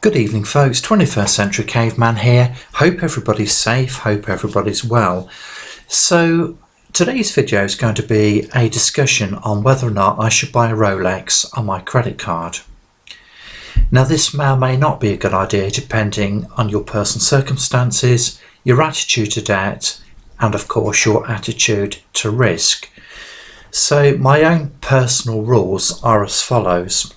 Good evening folks, 21st Century Caveman here. Hope everybody's safe, hope everybody's well. So today's video is going to be a discussion on whether or not I should buy a Rolex on my credit card. Now this may or may not be a good idea depending on your personal circumstances, your attitude to debt and of course your attitude to risk. So my own personal rules are as follows.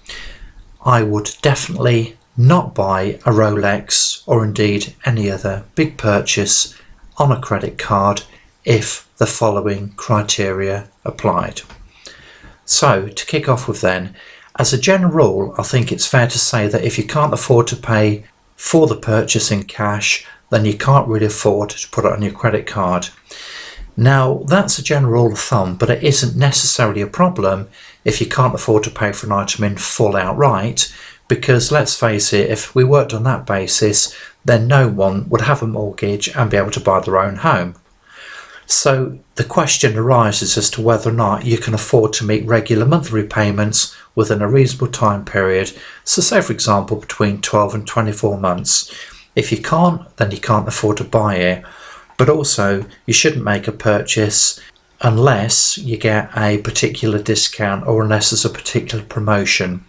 I would definitely not buy a Rolex or indeed any other big purchase on a credit card if the following criteria applied. So to kick off with then, as a general rule, I think it's fair to say that if you can't afford to pay for the purchase in cash, then you can't really afford to put it on your credit card. Now that's a general rule of thumb, but it isn't necessarily a problem if you can't afford to pay for an item in full outright, because let's face it, if we worked on that basis, then no one would have a mortgage and be able to buy their own home. So the question arises as to whether or not you can afford to meet regular monthly repayments within a reasonable time period. So say for example between 12 and 24 months. If you can't, then you can't afford to buy it. But also you shouldn't make a purchase unless you get a particular discount or unless there's a particular promotion,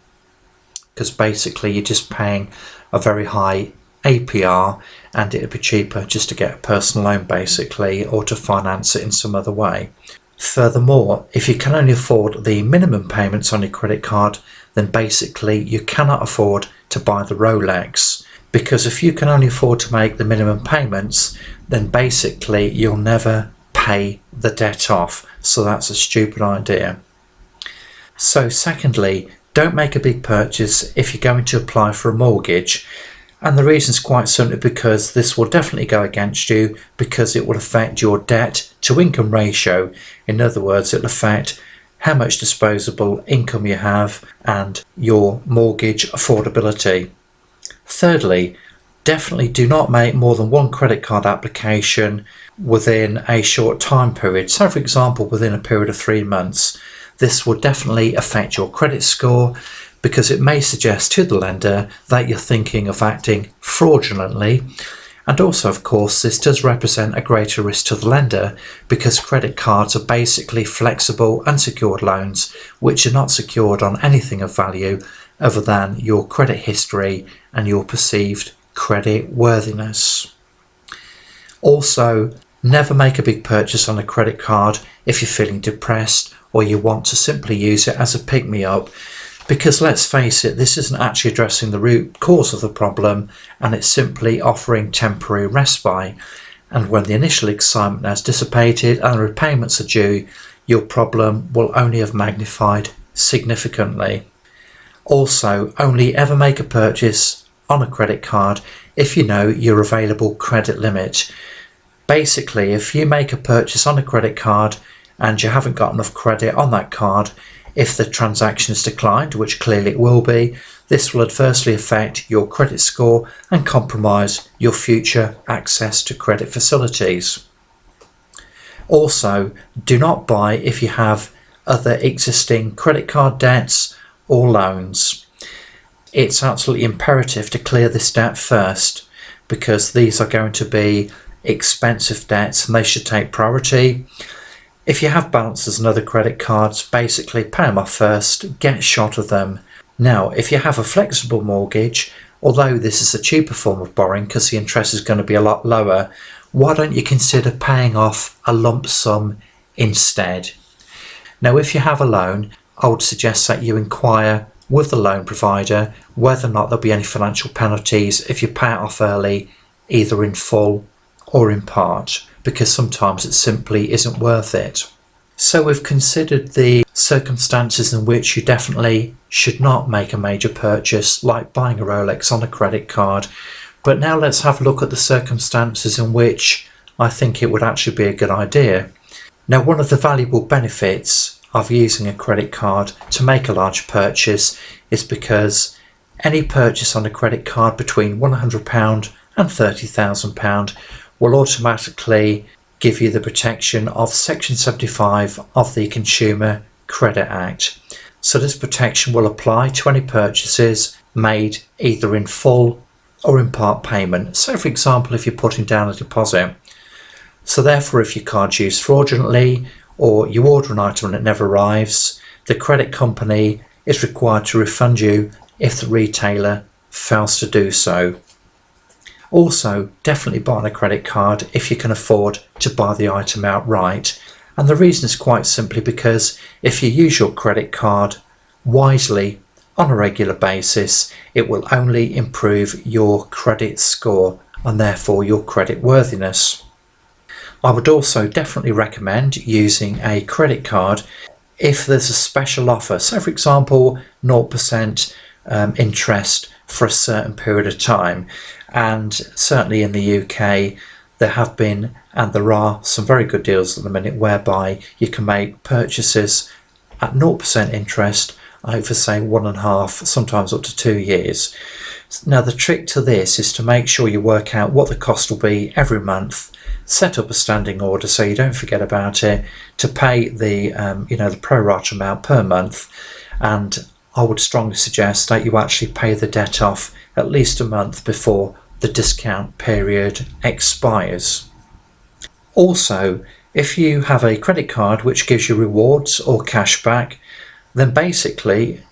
because basically you're just paying a very high APR and it'd be cheaper just to get a personal loan basically, or to finance it in some other way. Furthermore, if you can only afford the minimum payments on your credit card, then basically you cannot afford to buy the Rolex, because if you can only afford to make the minimum payments, then basically you'll never pay the debt off. So that's a stupid idea. So secondly, don't make a big purchase if you're going to apply for a mortgage, and the reason is quite simply because this will definitely go against you, because it will affect your debt to income ratio. In other words, it'll affect how much disposable income you have and your mortgage affordability. Thirdly, definitely do not make more than one credit card application within a short time period. So for example, within a period of 3 months. This will definitely affect your credit score, because it may suggest to the lender that you're thinking of acting fraudulently. And also, of course, this does represent a greater risk to the lender, because credit cards are basically flexible unsecured loans which are not secured on anything of value other than your credit history and your perceived credit worthiness. Also, never make a big purchase on a credit card if you're feeling depressed or you want to simply use it as a pick-me-up, because let's face it, this isn't actually addressing the root cause of the problem, and it's simply offering temporary respite. And when the initial excitement has dissipated and the repayments are due, your problem will only have magnified significantly. Also, only ever make a purchase on a credit card if you know your available credit limit. Basically, if you make a purchase on a credit card and you haven't got enough credit on that card, if the transaction is declined, which clearly it will be, this will adversely affect your credit score and compromise your future access to credit facilities. Also, do not buy if you have other existing credit card debts or loans. It's absolutely imperative to clear this debt first, because these are going to be expensive debts and they should take priority. If you have balances on other credit cards, basically pay them off first, get shot of them. Now, if you have a flexible mortgage, although this is a cheaper form of borrowing because the interest is going to be a lot lower, why don't you consider paying off a lump sum instead? Now, if you have a loan, I would suggest that you inquire with the loan provider whether or not there'll be any financial penalties if you pay it off early, either in full or in part, because sometimes it simply isn't worth it. So we've considered the circumstances in which you definitely should not make a major purchase, like buying a Rolex on a credit card. But now let's have a look at the circumstances in which I think it would actually be a good idea. Now, one of the valuable benefits of using a credit card to make a large purchase is because any purchase on a credit card between £100 and £30,000 will automatically give you the protection of Section 75 of the Consumer Credit Act. So this protection will apply to any purchases made either in full or in part payment. So for example, if you're putting down a deposit, so therefore if your card's used fraudulently or you order an item and it never arrives, the credit company is required to refund you if the retailer fails to do so. Also, definitely buy on a credit card if you can afford to buy the item outright. And the reason is quite simply because if you use your credit card wisely on a regular basis, it will only improve your credit score and therefore your credit worthiness. I would also definitely recommend using a credit card if there's a special offer. So for example, 0% interest for a certain period of time. And certainly in the UK, there have been and there are some very good deals at the minute whereby you can make purchases at 0% interest over say 1.5, sometimes up to 2 years. Now the trick to this is to make sure you work out what the cost will be every month, set up a standing order so you don't forget about it, to pay the the pro rata amount per month, and I would strongly suggest that you actually pay the debt off at least a month before the discount period expires. Also, if you have a credit card which gives you rewards or cashback, then basically,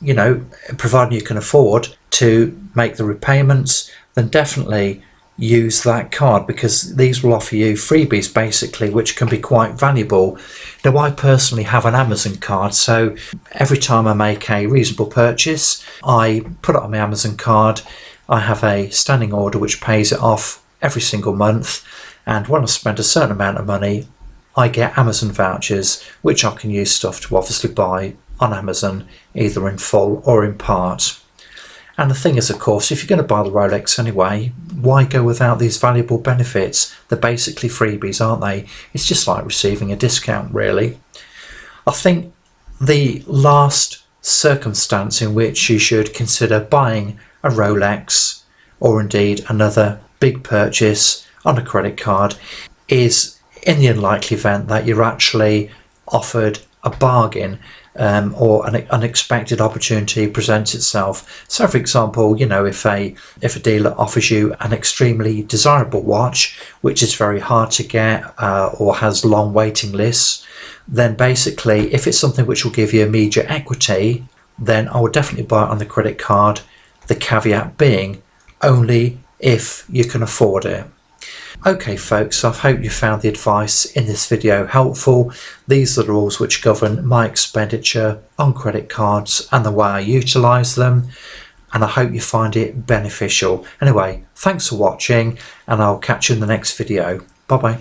providing you can afford to make the repayments, then definitely use that card, because these will offer you freebies basically, which can be quite valuable. Now, I personally have an Amazon card, so every time I make a reasonable purchase, I put it on my Amazon card. I have a standing order which pays it off every single month, and when I spend a certain amount of money, I get Amazon vouchers which I can use stuff to obviously buy on Amazon, either in full or in part. And the thing is, of course, if you're going to buy the Rolex anyway, why go without these valuable benefits? They're basically freebies, aren't they? It's just like receiving a discount, really. I think the last circumstance in which you should consider buying a Rolex or indeed another big purchase on a credit card is in the unlikely event that you're actually offered a bargain, or an unexpected opportunity presents itself. So for example, if a dealer offers you an extremely desirable watch which is very hard to get, or has long waiting lists, then basically if it's something which will give you immediate equity, then I would definitely buy it on the credit card, the caveat being only if you can afford it. Okay folks, I hope you found the advice in this video helpful. These are the rules which govern my expenditure on credit cards and the way I utilise them, and I hope you find it beneficial. Anyway, thanks for watching, and I'll catch you in the next video. Bye bye.